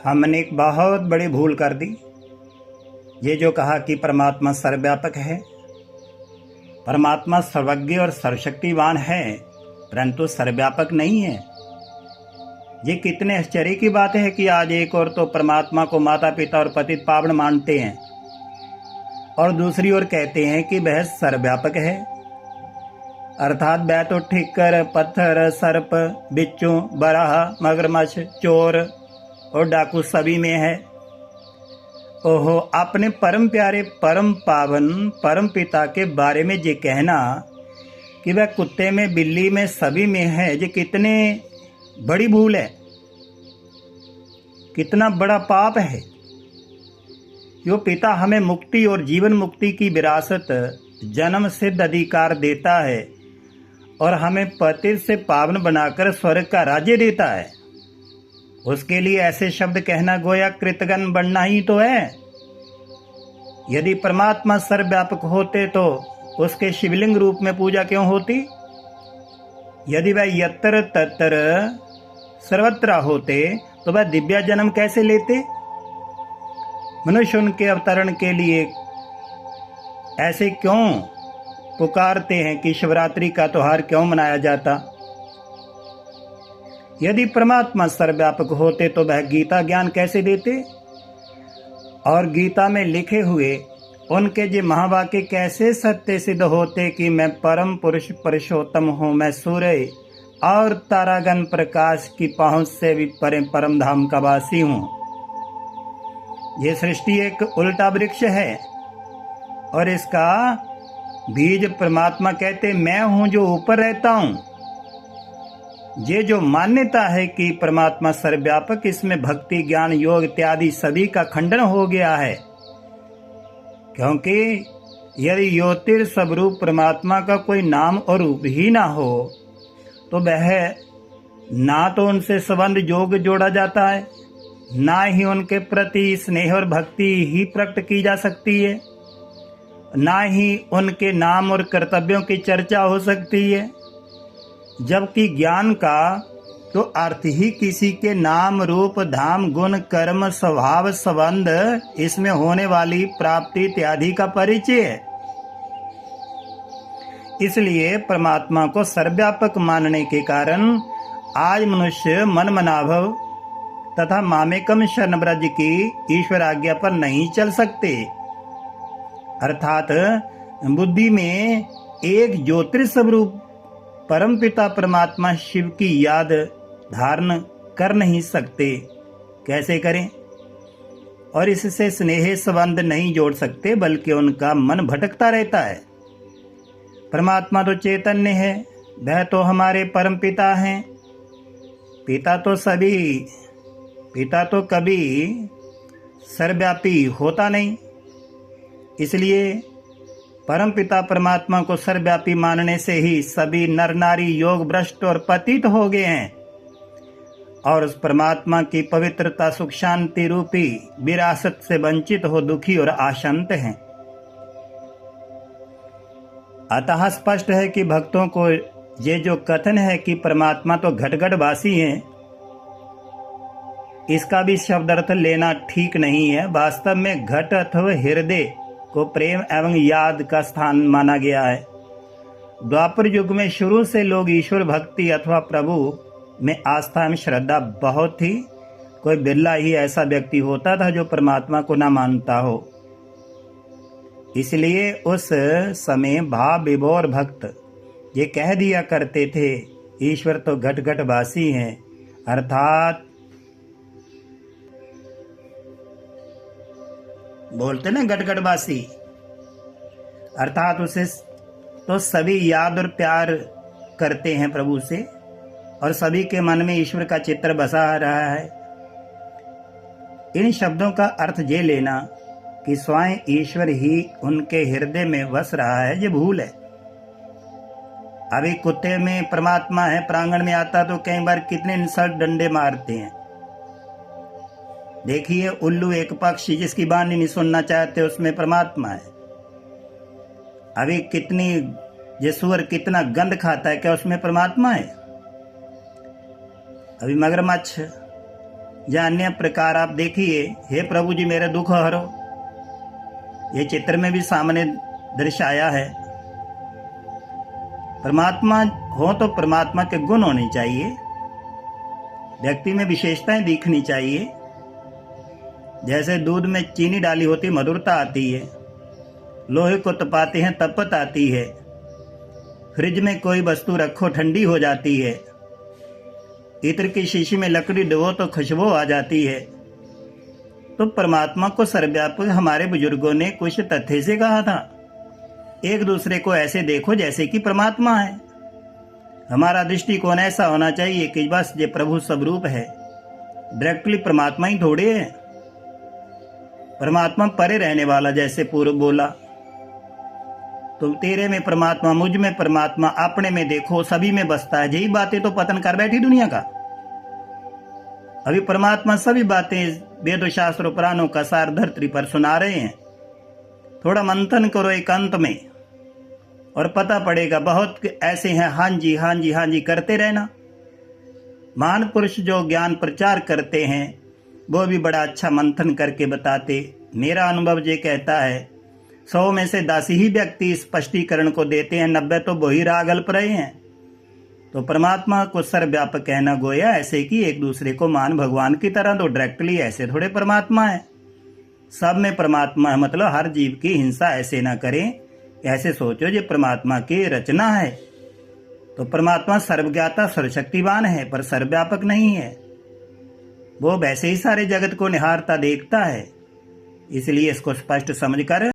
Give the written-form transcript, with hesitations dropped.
हमने एक बहुत बड़ी भूल कर दी। ये जो कहा कि परमात्मा सर्वव्यापक है, परमात्मा सर्वज्ञ और सर्वशक्तिवान है, परंतु सर्वव्यापक नहीं है। ये कितने आश्चर्य की बात है कि आज एक और तो परमात्मा को माता पिता और पतित पावन मानते हैं और दूसरी ओर कहते हैं कि वह सर्वव्यापक है। अर्थात वह तो ठिक्कर, पत्थर, सर्प, बिच्छू, बराह, मगरमच्छ, चोर और डाकू सभी में है। ओहो, अपने परम प्यारे, परम पावन, परम पिता के बारे में ये कहना कि वह कुत्ते में, बिल्ली में, सभी में है, ये कितने बड़ी भूल है, कितना बड़ा पाप है। यो पिता हमें मुक्ति और जीवन मुक्ति की विरासत, जन्म सिद्ध अधिकार देता है और हमें पतित से पावन बनाकर स्वर्ग का राज्य देता है। उसके लिए ऐसे शब्द कहना गोया कृतघ्न बनना ही तो है। यदि परमात्मा सर्वव्यापक होते तो उसके शिवलिंग रूप में पूजा क्यों होती? यदि वह यत्र तत्र सर्वत्र होते तो वह दिव्य जन्म कैसे लेते? मनुष्य उनके अवतरण के लिए ऐसे क्यों पुकारते हैं कि शिवरात्रि का त्योहार क्यों मनाया जाता? यदि परमात्मा सर्वव्यापक होते तो वह गीता ज्ञान कैसे देते? और गीता में लिखे हुए उनके ये महावाक्य कैसे सत्य सिद्ध होते कि मैं परम पुरुष पुरुषोत्तम हूँ, मैं सूर्य और तारागण प्रकाश की पहुंच से भी परे परम धाम का वासी हूँ। ये सृष्टि एक उल्टा वृक्ष है और इसका बीज परमात्मा कहते मैं हूँ जो ऊपर रहता हूँ। ये जो मान्यता है कि परमात्मा सर्वव्यापक, इसमें भक्ति, ज्ञान, योग इत्यादि सभी का खंडन हो गया है। क्योंकि यदि ज्योतिर स्वरूप परमात्मा का कोई नाम और रूप ही ना हो तो वह ना तो उनसे संबंध योग जोड़ा जाता है, ना ही उनके प्रति स्नेह और भक्ति ही प्रकट की जा सकती है, ना ही उनके नाम और कर्तव्यों की चर्चा हो सकती है। जबकि ज्ञान का तो अर्थ ही किसी के नाम, रूप, धाम, गुण, कर्म, स्वभाव, संबंध, इसमें होने वाली प्राप्ति इत्यादि का परिचय है। इसलिए परमात्मा को सर्वव्यापक मानने के कारण आज मनुष्य मन मनाभव तथा मामेकम शरण ब्रज की ईश्वर आज्ञा पर नहीं चल सकते। अर्थात बुद्धि में एक ज्योतिस्वरूप परम पिता परमात्मा शिव की याद धारण कर नहीं सकते। कैसे करें? और इससे स्नेह संबंध नहीं जोड़ सकते, बल्कि उनका मन भटकता रहता है। परमात्मा तो चैतन्य है, वह तो हमारे परम पिता हैं। पिता तो कभी सर्वव्यापी होता नहीं। इसलिए परम पिता परमात्मा को सर्वव्यापी मानने से ही सभी नर नारी योग भ्रष्ट और पतित हो गए हैं और उस परमात्मा की पवित्रता, सुख, शांति रूपी विरासत से वंचित हो दुखी और आशंत हैं। अतः स्पष्ट है कि भक्तों को ये जो कथन है कि परमात्मा तो घट-घटवासी हैं, इसका भी शब्द अर्थ लेना ठीक नहीं है। वास्तव में घट अथवा हृदय को प्रेम एवं याद का स्थान माना गया है। द्वापर युग में शुरू से लोग ईश्वर भक्ति अथवा प्रभु में आस्था एवं श्रद्धा बहुत थी। कोई बिरला ही ऐसा व्यक्ति होता था जो परमात्मा को न मानता हो। इसलिए उस समय भाव विभोर भक्त ये कह दिया करते थे ईश्वर तो घट घटवासी हैं, अर्थात बोलते ना घट घटवासी, अर्थात उसे तो सभी याद और प्यार करते हैं प्रभु से और सभी के मन में ईश्वर का चित्र बसा रहा है। इन शब्दों का अर्थ ये लेना कि स्वयं ईश्वर ही उनके हृदय में बस रहा है, ये भूल है। अभी कुत्ते में परमात्मा है, प्रांगण में आता तो कई बार कितने इंसल्ट डंडे मारते हैं। देखिए उल्लू एक पक्षी जिसकी वाणी नहीं सुनना चाहते, उसमें परमात्मा है। अभी कितनी ये सुअर कितना गंध खाता है, क्या उसमें परमात्मा है? अभी मगरमच्छ या अन्य प्रकार आप देखिए, हे प्रभु जी मेरे दुख हरो, ये चित्र में भी सामने दर्शाया है। परमात्मा हो तो परमात्मा के गुण होने चाहिए, व्यक्ति में विशेषताएं दिखनी चाहिए। जैसे दूध में चीनी डाली होती मधुरता आती है, लोहे को तपाते हैं तपत आती है, फ्रिज में कोई वस्तु रखो ठंडी हो जाती है, इत्र की शीशी में लकड़ी डुबो तो खुशबू आ जाती है। तो परमात्मा को सर्वव्यापक हमारे बुजुर्गों ने कुछ तथ्य से कहा था, एक दूसरे को ऐसे देखो जैसे कि परमात्मा है। हमारा दृष्टिकोण ऐसा होना चाहिए कि बस ये प्रभु स्वरूप है, डायरेक्टली परमात्मा ही थोड़े है। परमात्मा परे रहने वाला, जैसे पूर्व बोला, तो तेरे में परमात्मा, मुझ में परमात्मा, अपने में देखो सभी में बसता है। यही बातें तो पतन कर बैठी दुनिया का। अभी परमात्मा सभी बातें वेद शास्त्रों पुराणों का सार धरती पर सुना रहे हैं। थोड़ा मंथन करो एकांत में और पता पड़ेगा। बहुत ऐसे हैं, हाँ जी हाँ जी हाँ जी करते रहना। महान पुरुष जो ज्ञान प्रचार करते हैं वो भी बड़ा अच्छा मंथन करके बताते। मेरा अनुभव ये कहता है 100 में से 10 ही व्यक्ति स्पष्टीकरण को देते हैं, 90 तो वही राग अल्प रहे हैं। तो परमात्मा को सर्वव्यापक कहना गोया ऐसे कि एक दूसरे को मान भगवान की तरह, तो डायरेक्टली ऐसे थोड़े परमात्मा है। सब में परमात्मा है, मतलब हर जीव की हिंसा ऐसे ना करें, ऐसे सोचो ये परमात्मा की रचना है। तो परमात्मा सर्वज्ञाता सर्वशक्तिवान है, पर सर्वव्यापक नहीं है। वो वैसे ही सारे जगत को निहारता देखता है, इसलिए इसको स्पष्ट समझकर